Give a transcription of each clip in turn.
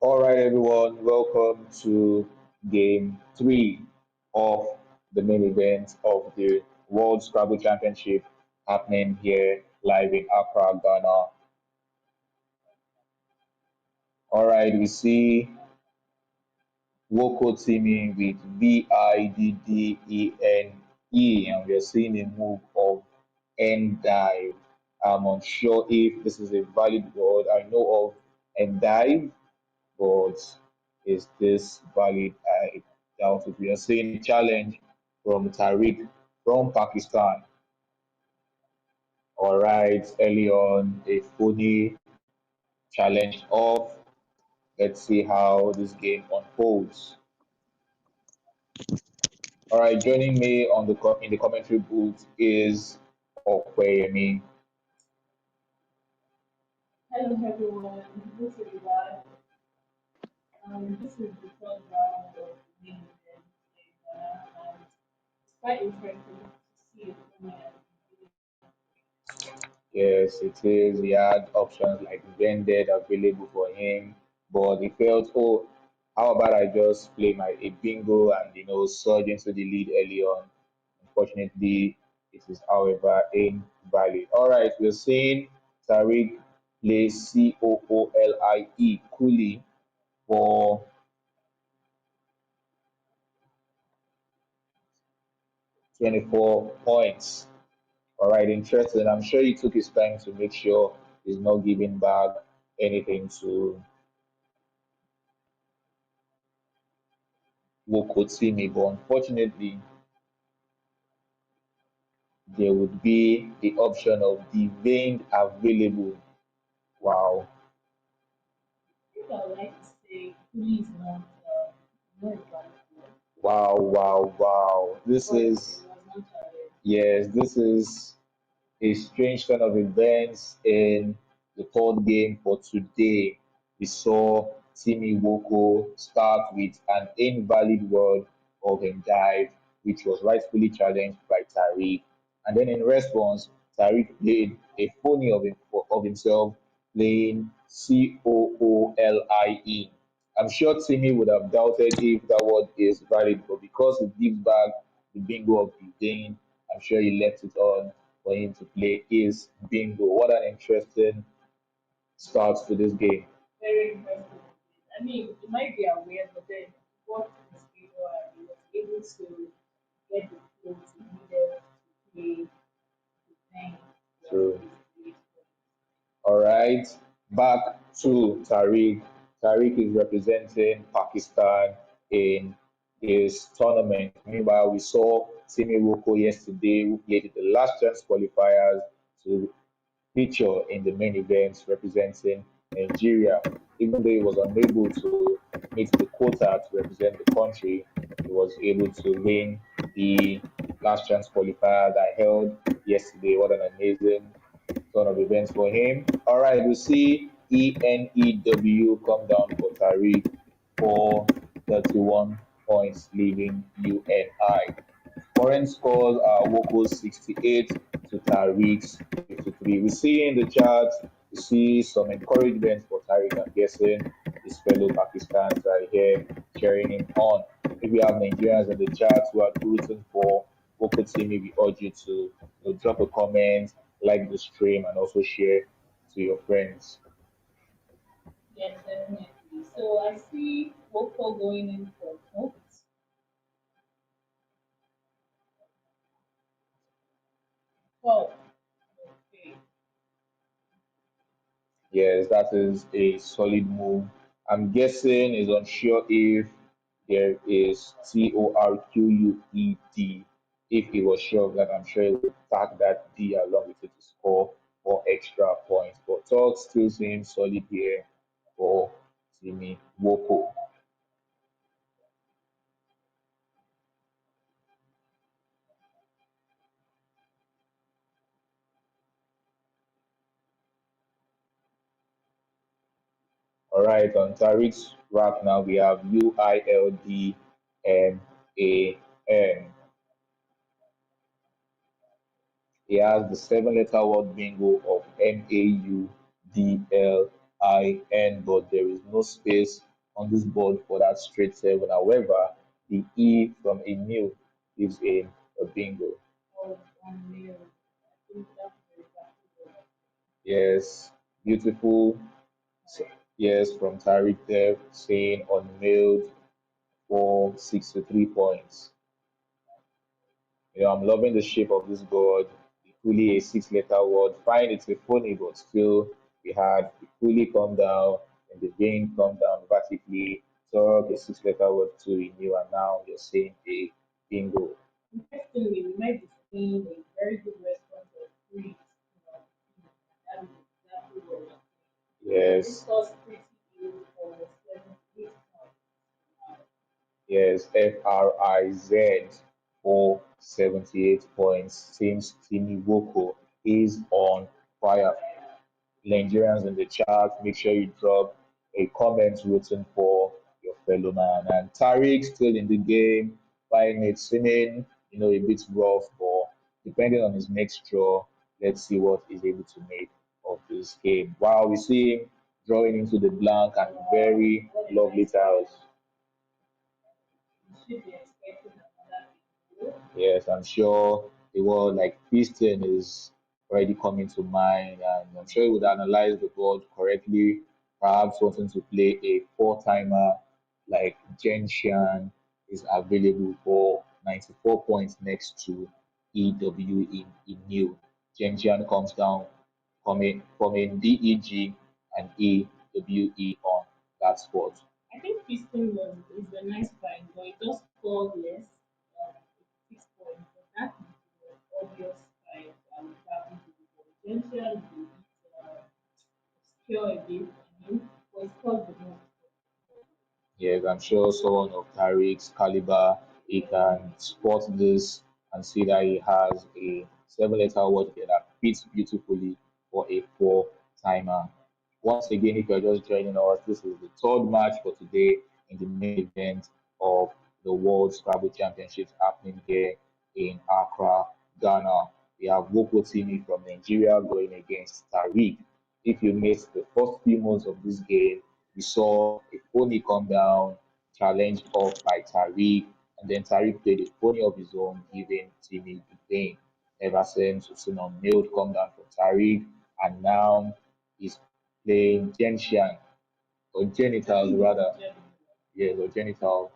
All right, everyone, welcome to game three of the main event of the World Scrabble Championship happening here live in Accra, Ghana. All right, we see Woko Timi with Viddene, and we are seeing a move of end dive. I'm unsure if this is a valid word. I know of end dive, but is this valid? I doubt it. We are seeing a challenge from Tariq from Pakistan. All right, early on, a phony challenge off. Let's see how this game unfolds. All right, joining me on in the commentary booth is Okweyemi. Hello everyone, this is Ila. This is the third round of the main event and it's quite interesting to see a woman. Yes, it is. He had options like vended available for him, but he felt, oh, how about I just play my a bingo and surge into the lead early on. Unfortunately, it is, however, invalid. All right, we're seeing Tariq play Cooley for 24 points. All right, interesting. I'm sure he took his time to make sure he's not giving back anything to Wokotimi, but unfortunately, there would be the option of the vein available. Wow, I think I would like to say police not a bad word, wow, wow, wow. This but it is, was not challenged. yes, this is a strange turn of events in the third game for today. We saw Timi Woko start with an invalid word of him dive, which was rightfully challenged by Tariq. And then in response, Tariq played a phony of himself, playing Coolie. I'm sure Timmy would have doubted if that word is valid, but because he gives back the bingo of the game, I'm sure he left it on for him to play his bingo. What an interesting start to this game. Very interesting. I mean, it might be aware, but then what is able and he was able to get the clothes he needed to play the thing was So, basically all right, back to Tariq. Tariq is representing Pakistan in his tournament. Meanwhile, we saw Timi Woko yesterday, who played in the last chance qualifiers to feature in the main events representing Nigeria. Even though he was unable to meet the quota to represent the country, he was able to win the last chance qualifier that held yesterday. What an amazing turn of events for him. All right, we see ENEW come down for Tariq for 31 points, leaving UNI. Current scores are Woko's 68 to Tariq's 53. We see in the chat, we see some encouragement for Tariq. I'm guessing his fellow Pakistans are here cheering him on. If we have Nigerians in the chat who are rooting for Woko Timi, we urge you to drop a comment, like the stream, and also share to your friends. yes, definitely. So I see Woko going in for votes. Oh, okay. Yes, that is a solid move. I'm guessing is unsure if there is TORQUED. If he was sure of that, I'm sure he would tag that D along with it to score for extra points. But talk still seems solid here for Timi Woko. All right, on Tariq's rack now we have UILDMAN. He has the seven-letter word bingo of MAUDLIN, but there is no space on this board for that straight seven. However, the E from a new gives in a bingo. Or unreal. I think that's exactly what Yes, beautiful. Yes, from Tariq there saying unmailed for 63 points. I'm loving the shape of this board. Equally a six-letter word. Fine, it's a phony, but still, we had equally come down and the vein come down vertically. Talk a six-letter word to renew, and now you're saying a bingo. interestingly, we might be seeing a very good response of three. That is exactly what we're seeing. This Yes, scores pretty good for 78 points. yes, FRIZ for 78 points. Seems Timi Woko is on fire. Nigerians in the chat, make sure you drop a comment rooting for your fellow man. And Tariq still in the game, finding it swimming, a bit rough, but depending on his next draw, let's see what he's able to make of this game. Wow, we see him drawing into the blank and very What a lovely nice start. tiles. We should be expecting another big goal. Yes, I'm sure the word like Piston is already coming to mind, and I'm sure he would analyze the board correctly, perhaps wanting to play a four timer like Gentian is available for 94 points next to EW in new. Gentian comes down coming DEG and EWE on that spot. I think Piston was is a nice find, but it just scored less, 6 points. But that is the obvious find and traveling to the potential is a bit obscure a bit, but it scores the most. Yes, I'm sure someone of Tariq's caliber, he can spot this and see that he has a seven-letter word here that fits beautifully for a four-timer. Once again, if you're just joining us, this is the third match for today in the main event of the World Scrabble Championships happening here in Accra, Ghana. We have Woko Timi from Nigeria going against Tariq. If you missed the first few months of this game, we saw a pony come down, challenged off by Tariq, and then Tariq played a pony of his own, giving Timmy the game. Ever since, we've seen a nailed come down from Tariq, and now he's playing Gentian, or genitals rather. Yes, or genital.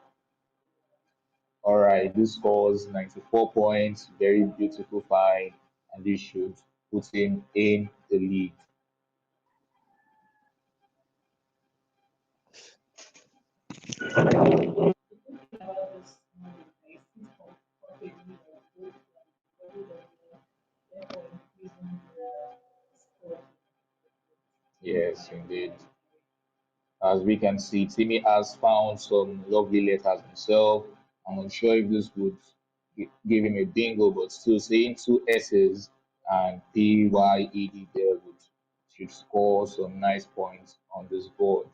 All right, this scores 94 points, very beautiful find, and this should put him in the lead. The good thing about this movie is it's comfortably on both WWE, therefore increasing the score. Yes, indeed. As we can see, Timmy has found some lovely letters himself. I'm unsure if this would give him a bingo, but still saying two S's and PYED there would should score some nice points on this board.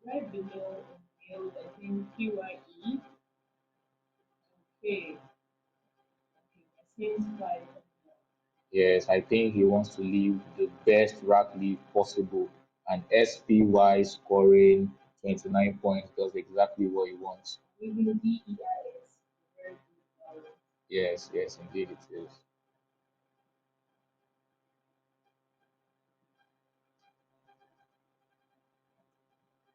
Right below Unveiled, I think PYE. Okay, okay, that seems quite Yes, I think he wants to leave the best rack lead possible, and SPY scoring 29 points does exactly what he wants. even DEIS. Very good balance. Yes, yes, indeed it is.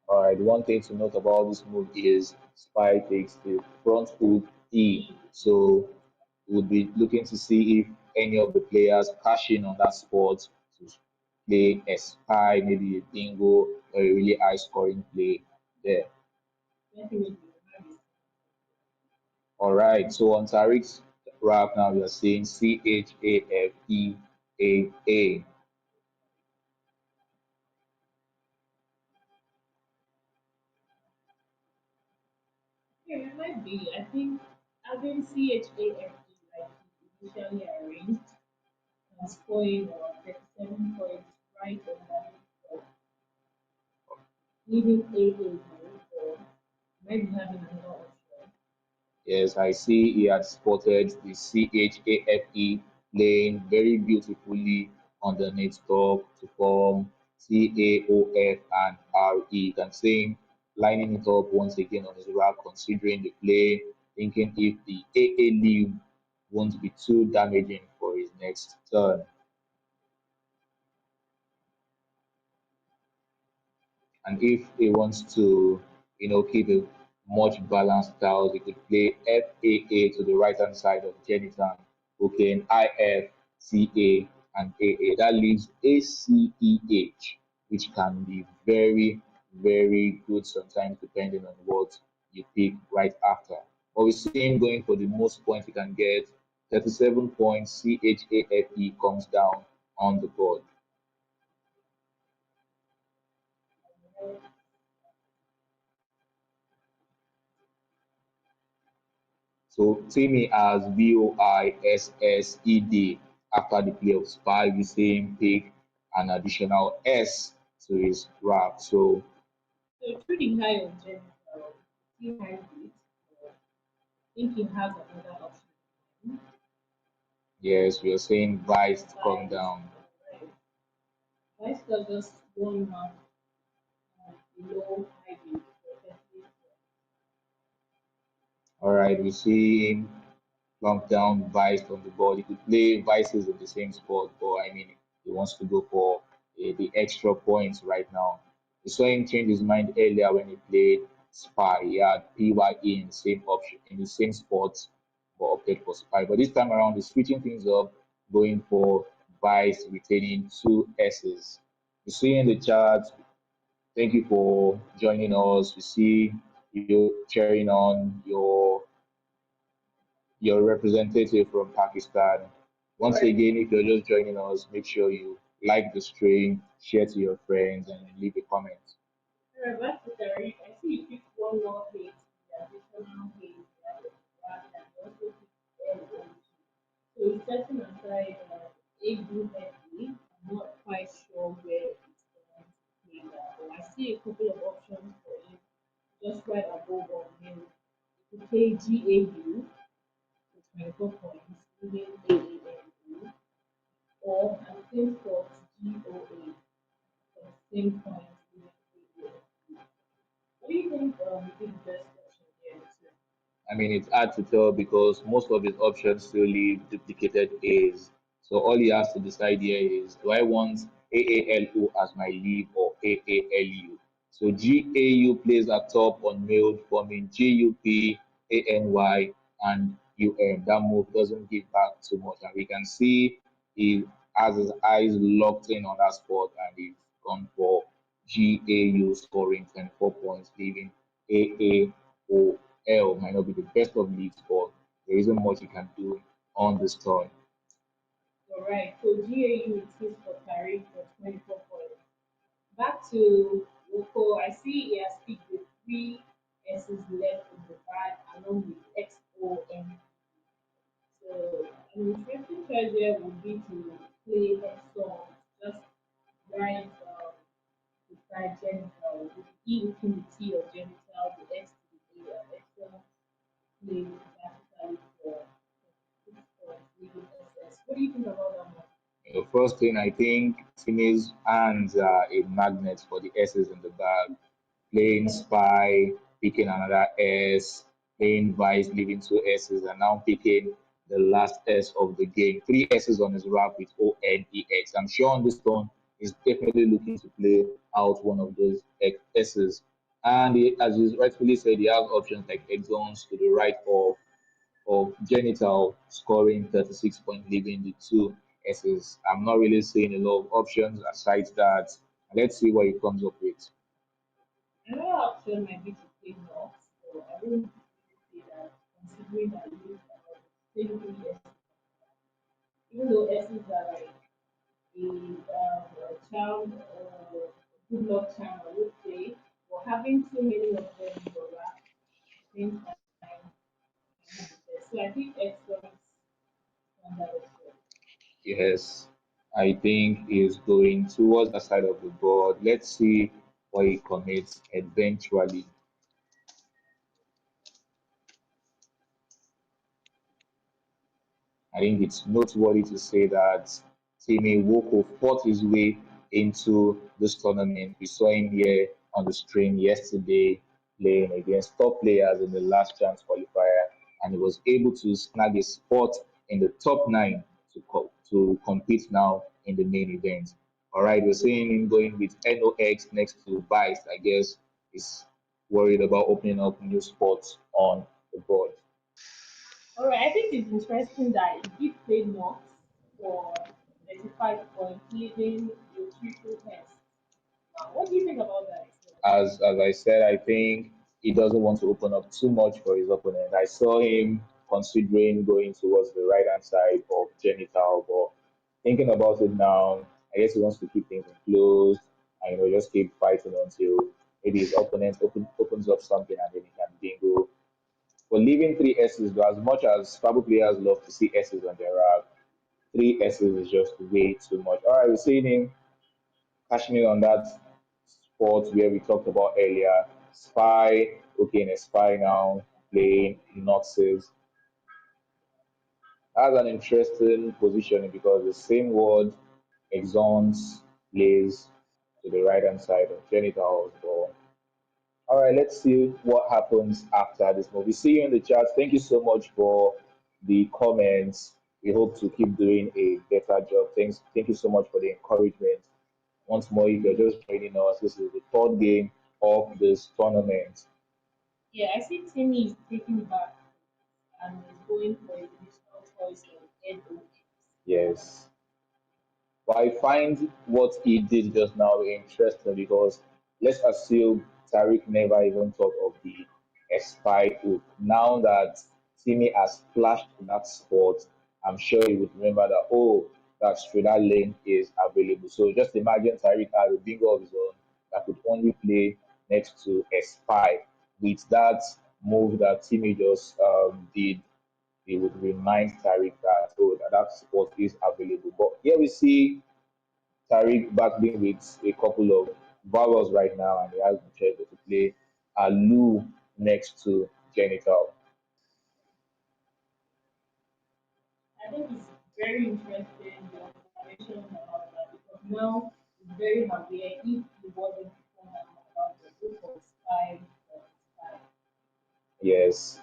All right, one thing to note about this move is Spy takes the front hook E. So we'll be looking to see if any of the players cash in on that spot to play a spy, maybe a bingo, or a really high scoring play there. Definitely, All right, so on Tariq's rap now, we are saying CHAFEAA. yeah, it might be. I think having CHAFE like he initially arranged and scoring 37 points right on that, leaving AA for maybe having another option. Yes, I see he had spotted the CHAFE playing very beautifully underneath top to form. CAOF and RE. You can see him lining it up once again on his rack, considering the play, thinking if the AA leave won't be too damaging for his next turn. And if he wants to, keep a much balanced style, he could play FAA to the right hand side of Genitan, okay, and IF, CA, and AA. That leaves ACEH, which can be very, very good sometimes depending on what you pick right after. But we see him going for the most points he can get. 37 points, CHAFE comes down on the board. So Timi as VOISSED after the play of spy, we see him pick an additional S to his rap. So So trading high on general, still hybrid, or think he has another option. yes, we are saying Vice to come Vice, down. right. Vice does just one mark below hybrid, so definitely. All right, we see him plump down Vice on the board. He could play Vices in the same spot, but I mean, he wants to go for the extra points right now. We saw him change his mind earlier when he played Spy. He had PYE in the same option, in the same spot, but opted for Spy. But this time around, he's switching things up, going for Vice, retaining two S's. You see in the chat, thank you for joining us. We see you cheering on your representative from Pakistan. Once Right. again, if you're just joining us, make sure you like the stream, share to your friends, and leave a comment. Alright, back to Tariq. I see you picked one more hate, the additional hate, the and you also picked LOG. So he's setting aside a group FA. I'm not quite sure where it's going to play that, but I see a couple of options for him just right above on him. You could play GAU for 24 points, leaving AALU, or at the same spot GOA for the same points, leaving AALU. What do you think would be the best option here too? I mean, it's hard to tell because most of his options still leave duplicated A's. So all he has to decide here is, do I want AALO as my lead or AALU? So GAU plays at top on mailed, forming GUP, ANY, and UM. That move doesn't give back too much. And we can see he has his eyes locked in on that spot and he's gone for GAU scoring 24 points, leaving AAO might not be the best of leagues, but there isn't much you can do on this turn. Alright, so GAU it is for Tariq for 24 points. Back to Woko, I see he has picked the three S's left in the bag along with XOM. So an interesting choice there would be to play a song just right beside genital, with the E looking the T of genital, the X to the A, and extra play vertically for 6 points, leaving SS. What do you think about that one? The first thing I think Timmy's hands are a magnet for the S's in the bag. Playing Spy, picking another S, playing Vice, leaving two S's, and now picking the last S of the game. Three S's on his rap with ONEX. I'm sure on this turn he's definitely looking to play out one of those S's. And as he's rightfully said, he has options like Exons to the right of Genital scoring 36 points, leaving the two S's. I'm not really seeing a lot of options aside that. Let's see what he comes up with. Another option might be to play Knox, so I wouldn't really say that considering that you use about the same three S's, even though S's are like a charm, good luck charm, I would say, but having too many of them in your lap at the same time might not be best. So I think Exxon is standard option. Yes, I think he's going towards the side of the board. Let's see what he commits eventually. I think it's noteworthy to say that Timi Woko fought his way into this tournament. We saw him here on the stream yesterday playing against top players in the last chance qualifier, and he was able to snag a spot in the top nine to compete now in the main event. All right, we're seeing him going with NOX next to Vice. I guess he's worried about opening up new spots on the board. All right, I think it's interesting that he did play Knox for 35 points, leading the triple test. Now, what do you think about that? As I said, I think he doesn't want to open up too much for his opponent. I saw him considering going towards the right hand side of Genital, but thinking about it now, I guess he wants to keep things closed and just keep fighting until maybe his opponent opens up something and then he can bingo. But leaving three S's, though, as much as Scrabble players love to see S's on their rack, three S's is just way too much. All right, we're seeing him cashing in on that sport where we talked about earlier. Spy, okay, in a spy now, playing Noxes. That's an interesting position because the same word exons plays to the right hand side of genitals. But all right, let's see what happens after this movie. See you in the chat. Thank you so much for the comments. We hope to keep doing a better job. Thank you so much for the encouragement. Once more, if you're just joining us, this is the third game of this tournament. Yeah, I see Timmy is taking back and is going for his initial choice of NOX. Yes. But I find what he did just now interesting because let's assume Tariq never even thought of the spy hook. Now that Timmy has flashed that spot, I'm sure he would remember that, oh, that Strada lane is available. So just imagine Tariq had a bingo of his own that could only play next to a spy. With that move that Timmy just did, he would remind Tariq that, oh, that spot is available. But here we see Tariq battling with a couple of vowels right now, and he has the choice to play Alu next to Genital. I think it's very interesting the observation about that because now it's very aware if he wasn't informed about the book of spy. Yes.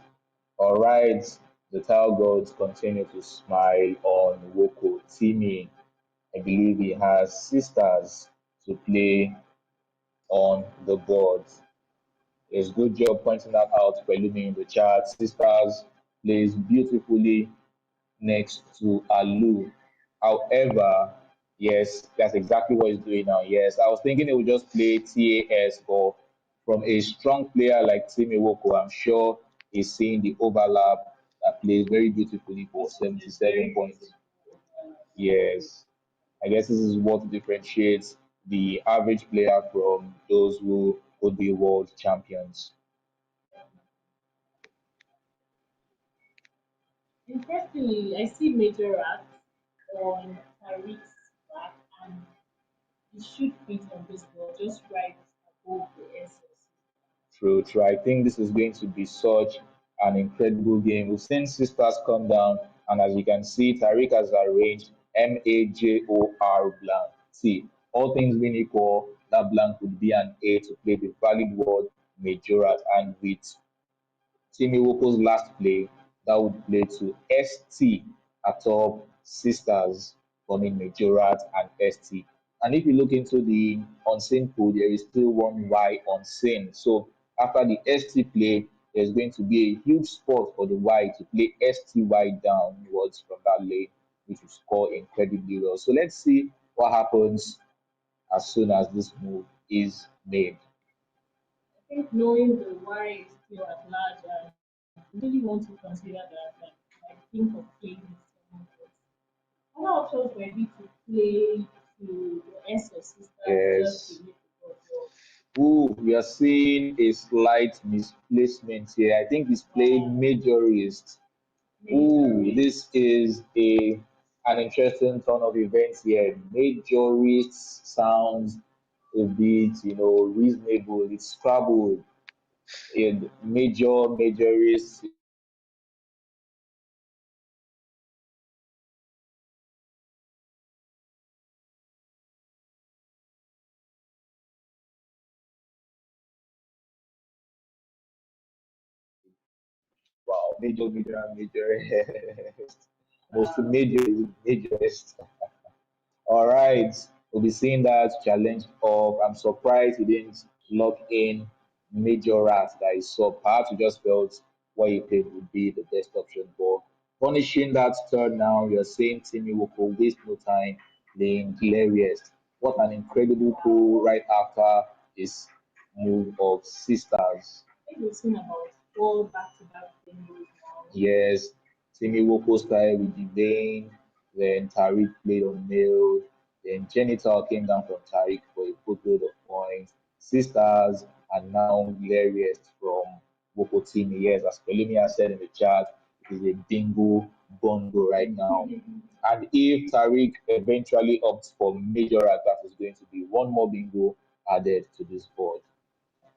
All right. The Tile Gods continue to smile on Woko. Timi, I believe he has sisters to play on the board. It's good job pointing that out, Pelumi, in the chat. Sisters plays beautifully next to Alu. However, yes, that's exactly what he's doing now. Yes, I was thinking he would just play TAS, but from a strong player like Timi Woko, I'm sure he's seeing the overlap that plays very beautifully for This is a 77 very points. beautiful Yes, I guess this is what differentiates the average player from those who could be world champions. interestingly, I see major rats on Tariq's back and he should fit on this ball just right above the SS. True, true. I think this is going to be such an incredible game. We've seen sisters come down, and as you can see, Tariq has arranged Major blank. See, all things being equal, that blank would be an A to play the valid word majorat, and with Timi Woko's last play, that would play to ST atop Sisters forming Majorat and ST. And if you look into the unseen pool, there is still one Y unseen. So after the ST play, there's going to be a huge spot for the Y to play STY downwards from that lane, which will score incredibly well. So let's see what happens as soon as this move is made. I think knowing the why is still at large and you really want to consider that and like think of playing with someone else. Other options were be to play to the SS sisters just Yes. to make the ball Ooh, we are seeing a slight misplacement here. I think he's playing majorist. Ooh, majorly. this is a an interesting turn of events here. Majorist sounds a bit, reasonable. It's Scrabble. In majorist Wow, major, major, and majorest. Most Uh, major is majorest. All right, we'll be seeing that challenge of. I'm surprised he didn't lock in major rat that I saw. Perhaps he just felt what he played would be the best option. But punishing that third now, you're saying Timi Woko waste no time playing hilarious. What an incredible pull wow. right after his move of sisters. I think we've seen about four back-to-back singles now. Yes, Timi Woko started with the Vane, then Tariq played on Mill, then Genital came down from Tariq for a boatload of points. Sisters are now hilarious from Woko Timi. Yes, as Pelumi has said in the chat, it is a bingo bongo right now. And if Tariq eventually opts for major attack, is going to be one more bingo added to this board.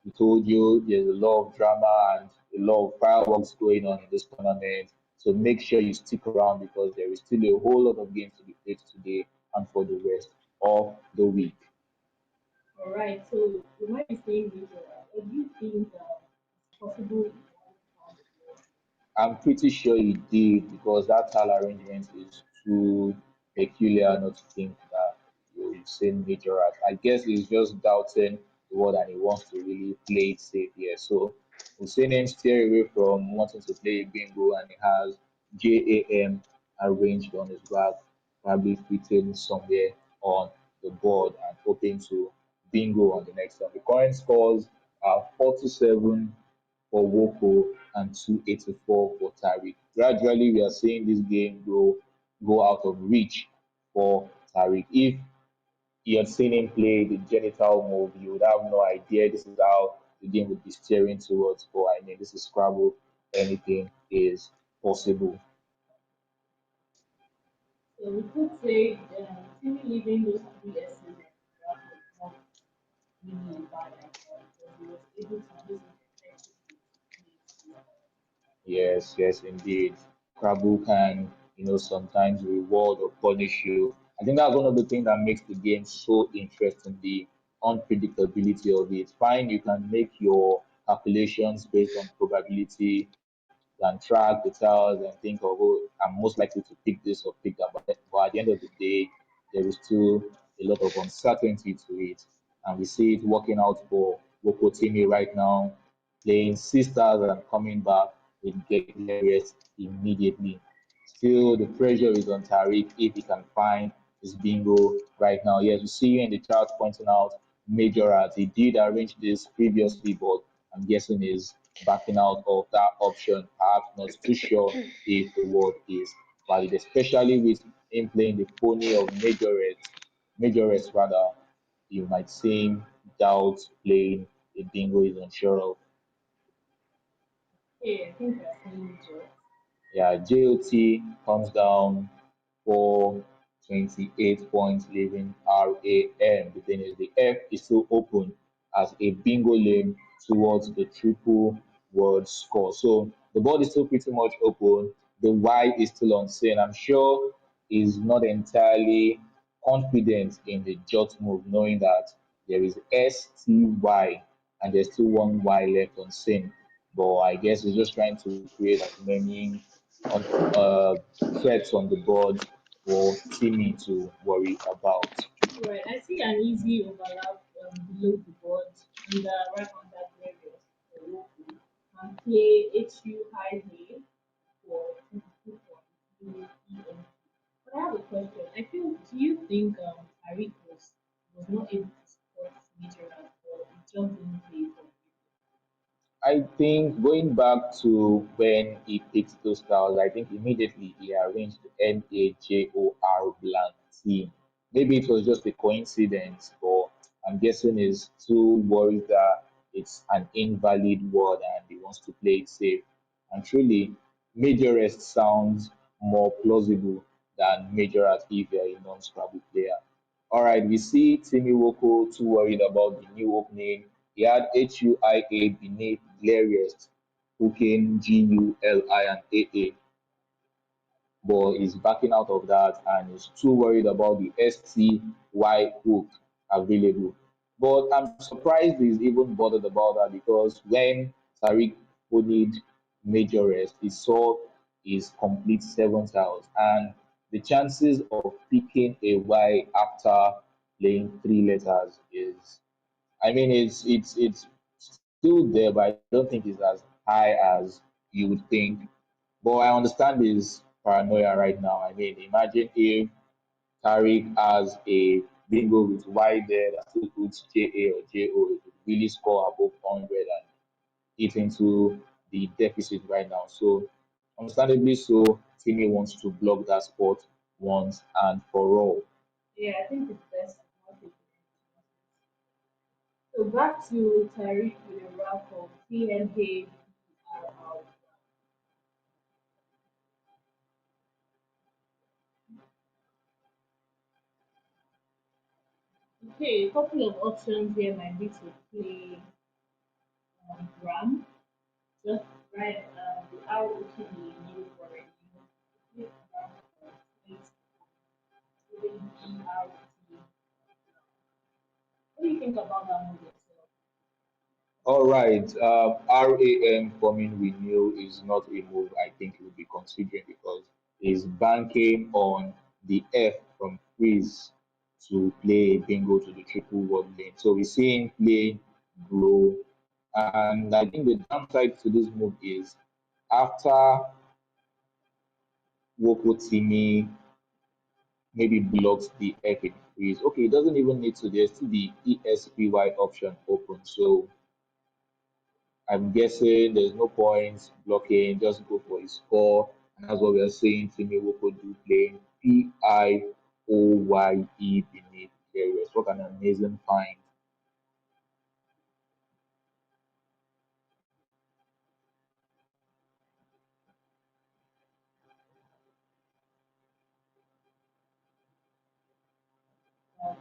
We told you there's a lot of drama and a lot of fireworks going on in this tournament. So make sure you stick around because there is still a whole lot of games to be played today and for the rest of the week. All right, so we might be saying this. What do you think it's possible in one round of I'm pretty sure he did because that tile arrangement is too peculiar not to think that you've seen major art. I guess he's just doubting the word and he wants to really play it safe here. So we've seen him steer away from wanting to play bingo and he has JAM arranged on his back, probably fitting somewhere on the board and hoping to bingo on the next one. The current scores are 47 for Woko and 284 for Tariq. Gradually, we are seeing this game go out of reach for Tariq. If you had seen him play the genital move, you would have no idea this is how the game would be steering towards. But I mean, this is Scrabble. Anything is possible. So we could say Timmy leaving those three S's and that was not really a bad idea because he was able to use it effectively to play his Yes, yes, indeed. Scrabble can, sometimes reward or punish you. I think that's one of the things that makes the game so interesting, the unpredictability of it. Fine, you can make your calculations based on probability, you can track the tiles and think of, oh, I'm most likely to pick this or pick that. But at the end of the day, there is still a lot of uncertainty to it. And we see it working out for Wokotimi right now, playing sisters and coming back with getting hilarious immediately. Still, the pressure is on Tariq if he can find his bingo right now. Yes, we see you in the chat pointing out major ads. He did arrange this previously, but I'm guessing he's backing out of that option. Perhaps not too sure if the word is valid, especially with him playing the pony of majoress rather. You might seem doubt playing a bingo is unsure of. Yeah, I think we're saying Joe. Yeah, JOT comes down for 28 points, leaving RAM. The thing is, the F is still open as a bingo lane towards the triple world score. So the board is still pretty much open. The Y is still unseen. I'm sure he's not entirely confident in the jot move, knowing that there is STY and there's still one Y left unseen. But I guess he's just trying to create as many on threats on the board for Timmy to worry about. Right, I see an easy overlap below the board under right under Previous for Roku and play HU high hay for 22 points with EMP. But I have a question. I feel do you think Tariq was not able to support major as well? He just didn't play for I think going back to when he picked those styles, I think immediately he arranged MAJOR blank team. Maybe it was just a coincidence, but I'm guessing he's too worried that it's an invalid word and he wants to play it safe. And truly, Majorest sounds more plausible than Majorat if you're a non-Scrabble player. All right, we see Timi Woko too worried about the new opening. He had HUIA beneath Glariest, hooking GULI and AA, but he's backing out of that and is too worried about the STY hook available. But I'm surprised he's even bothered about that because when Tariq ponied major rest. He saw his complete seven tiles, and the chances of picking a Y after playing three letters is, I mean, it's still there, but I don't think it's as high as you would think. But I understand his paranoia right now. I mean, imagine if Tariq has a bingo with Y there that still puts JA or JO, it would really score above 100 and eat into the deficit right now. So, understandably so, Timmy wants to block that spot once and for all. Yeah, I think it's best not to. So back to Tariq with a wrap of TNH. Okay, a couple of options here might be to play Ram. Just write the ROT new for it. Click Ram for it. Even ERT. What do you think about that move yourself? All right. RAM forming renew is not a move I think we'll be considering because he's banking on the F from freeze to play a bingo to the triple word lane. So we're seeing play grow. And I think the downside to this move is after Woko Timi maybe blocks the F in freeze. Okay, it doesn't even need to. There's still the ESPY option open. So I'm guessing there's no point blocking, just go for his score. And that's what we are saying Timi Woko do playing Pioye beneath areas. What an amazing find.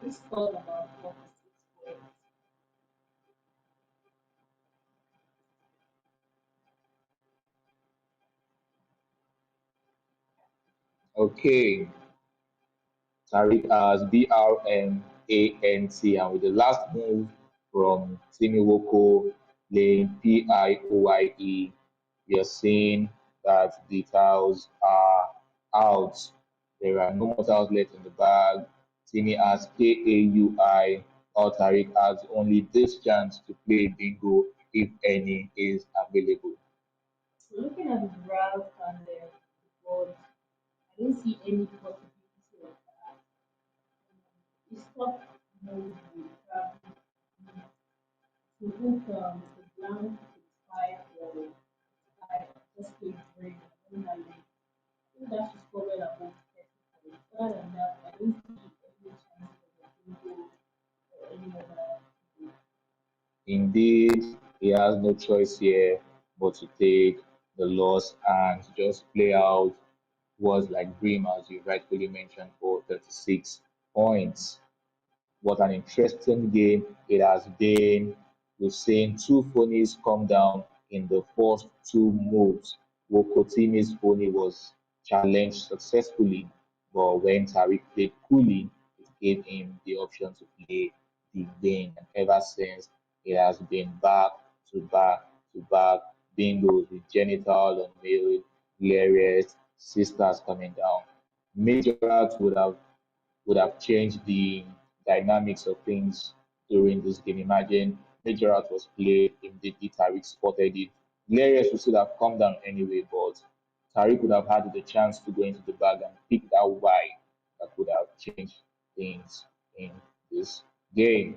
This call about 46 points. Okay, Tariq as BRMANT, and with the last move from Timi Woko playing PIOYE, we are seeing that the tiles are out. There are no more tiles left in the bag. Timi has KAUI, while Tariq has only this chance to play bingo if any is available. So looking at the graph and the board, I don't see any possibility of that. The stock move will probably to book the blank 5 or 5 just play green normally. I think that should score well above 30 points. Other than that, I don't see any chance for the bingo or any other game. Indeed, he has no choice here but to take the loss and just play out was like Dream, as you rightfully mentioned, for 36 points. What an interesting game it has been. We've seen two phonies come down in the first two moves. Wokotimi's phony was challenged successfully, but when Tariq played coolly, it gave him the option to play the win. And ever since, it has been back to back to back bingos with genital and male hilarious sisters coming down. Major would have changed the dynamics of things during this game. Imagine Major Art was played, immediately Tariq spotted it. Hilarious would still have come down anyway, but Tariq would have had the chance to go into the bag and pick that Y that would have changed things in this game.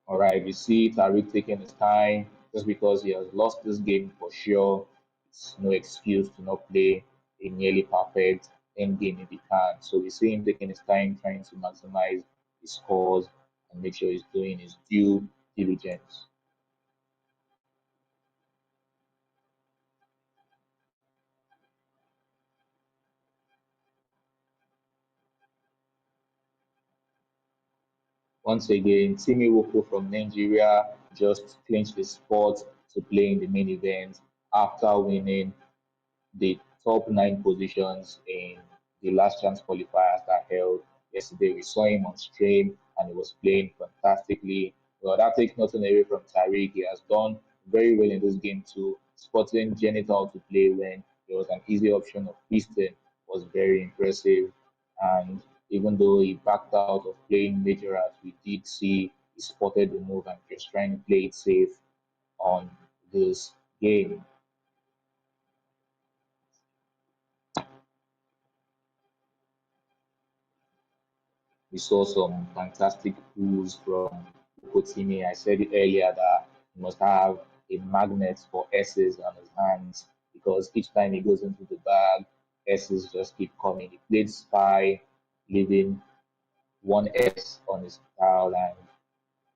All right, you see Tariq taking his time just because he has lost this game for sure. It's no excuse to not play a nearly perfect end game if he can. So we see him taking his time, trying to maximize his scores and make sure he's doing his due diligence. Once again, Timi Woko from Nigeria just clinched the spot to play in the main event after winning the top nine positions in the last chance qualifiers that held yesterday. We saw him on stream and he was playing fantastically. Well, that takes nothing away from Tariq. He has done very well in this game too. spotting Genital to play when there was an easy option of Christian was very impressive. And even though he backed out of playing Majorat, we did see he spotted the move and just trying to play it safe on this game. We saw some fantastic pulls from Timi. I said it earlier that he must have a magnet for S's on his hands because each time he goes into the bag, S's just keep coming. He played Spy, leaving one S on his towel, and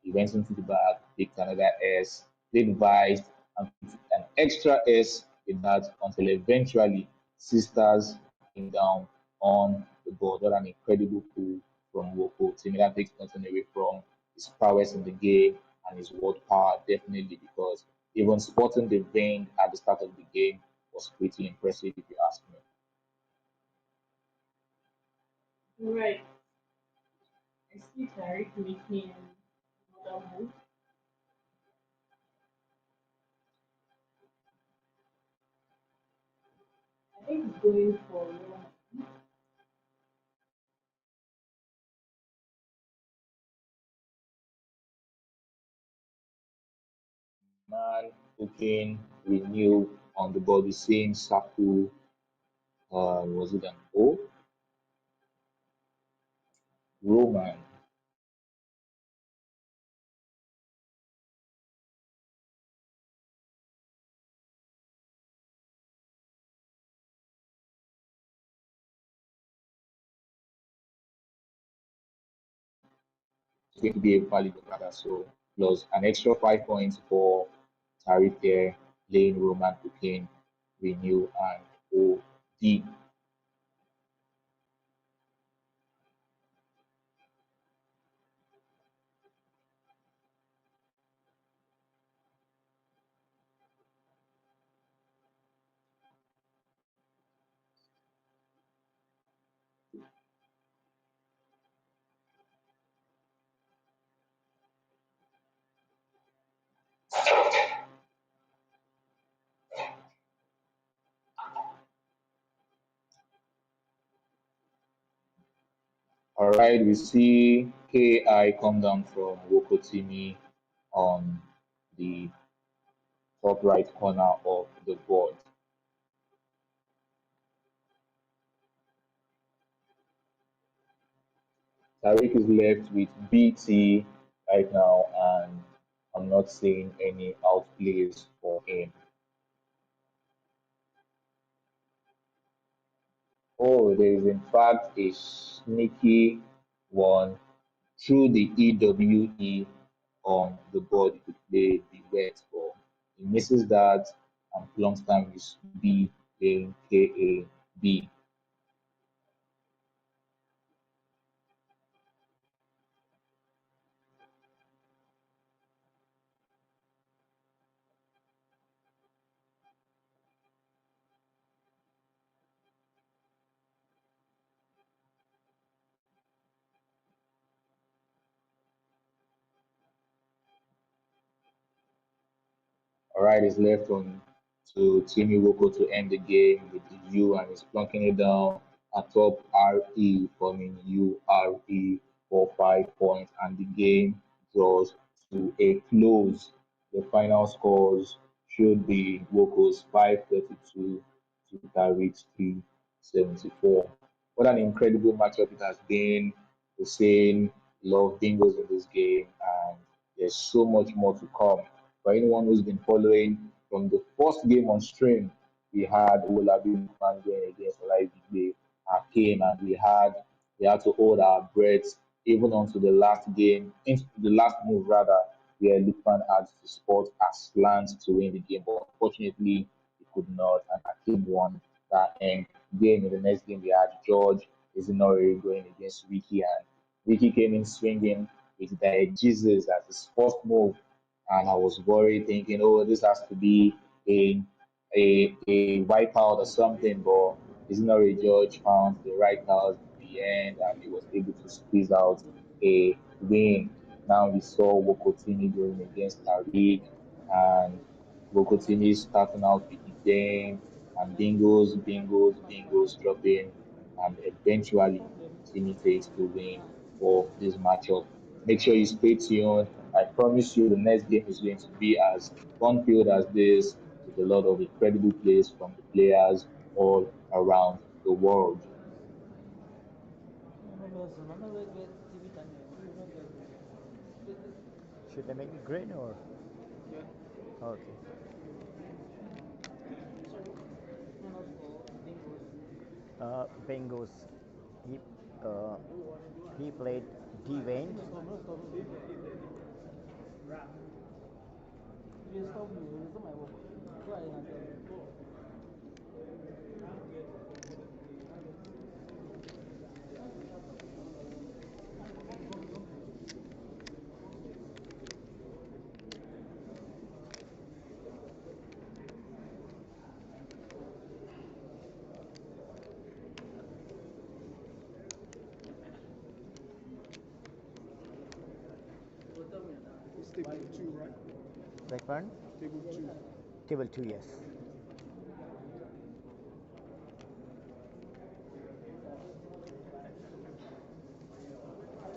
he went into the bag, picked another S, played Vice, and picked an extra S in that until eventually Sisters came down on the board. What an incredible pull from Woko. Timina takes nothing away from his prowess in the game and his word power, definitely, because even spotting the vein at the start of the game was pretty impressive, if you ask me. Right. I see Tariq making another move. I think he's going for Roma. Man who can renew on the ball, the same Saku, was it an O? Roman. It's going to be a valid matter. So plus an extra 5 points for Tariq there, playing Roman Cocaine, Renew, and OD. All right, we see KI come down from Wokotimi on the top right corner of the board. Tariq is left with BT right now, and I'm not seeing any outplays for him. Oh, there is in fact a sneaky one through the EWE on the board. He could play the wet ball. He misses that, and plunks time is B playing KAB. All right, is left on to Timi Woko to end the game with the U, and he's plunking it down atop RE, forming URE for 5 points, and the game draws to a close. The final scores should be Woko's 532 to Tariq's 374. What an incredible matchup it has been. Hussein love bingos in this game, and there's so much more to come. For anyone who's been following from the first game on stream, we had Olabi Man going against Olabi Hakim, and we had to hold our breaths even onto the last game, into the last move rather, where Lukman had to spot a slant to win the game, but unfortunately he could not, and Hakim won that game. In the next game, we had George Izinori going against Ricky, and Ricky came in swinging with the Jesus as his first move, and I was worried, thinking, "Oh, this has to be a a wipeout or something." But Izinori George found the right house in the end, and he was able to squeeze out a win. Now we saw Wokotini going against Tariq, and Boko Timi starting out with the game, and bingos dropping, and eventually Timi takes the win for this matchup. Make sure you stay tuned. I promise you the next game is going to be as fun-filled as this, with a lot of incredible plays from the players all around the world. Should I make it green or? Okay. Bengals. He uh, he played Dwayne. It's table two, right? Black one. Table two. Table two, yes.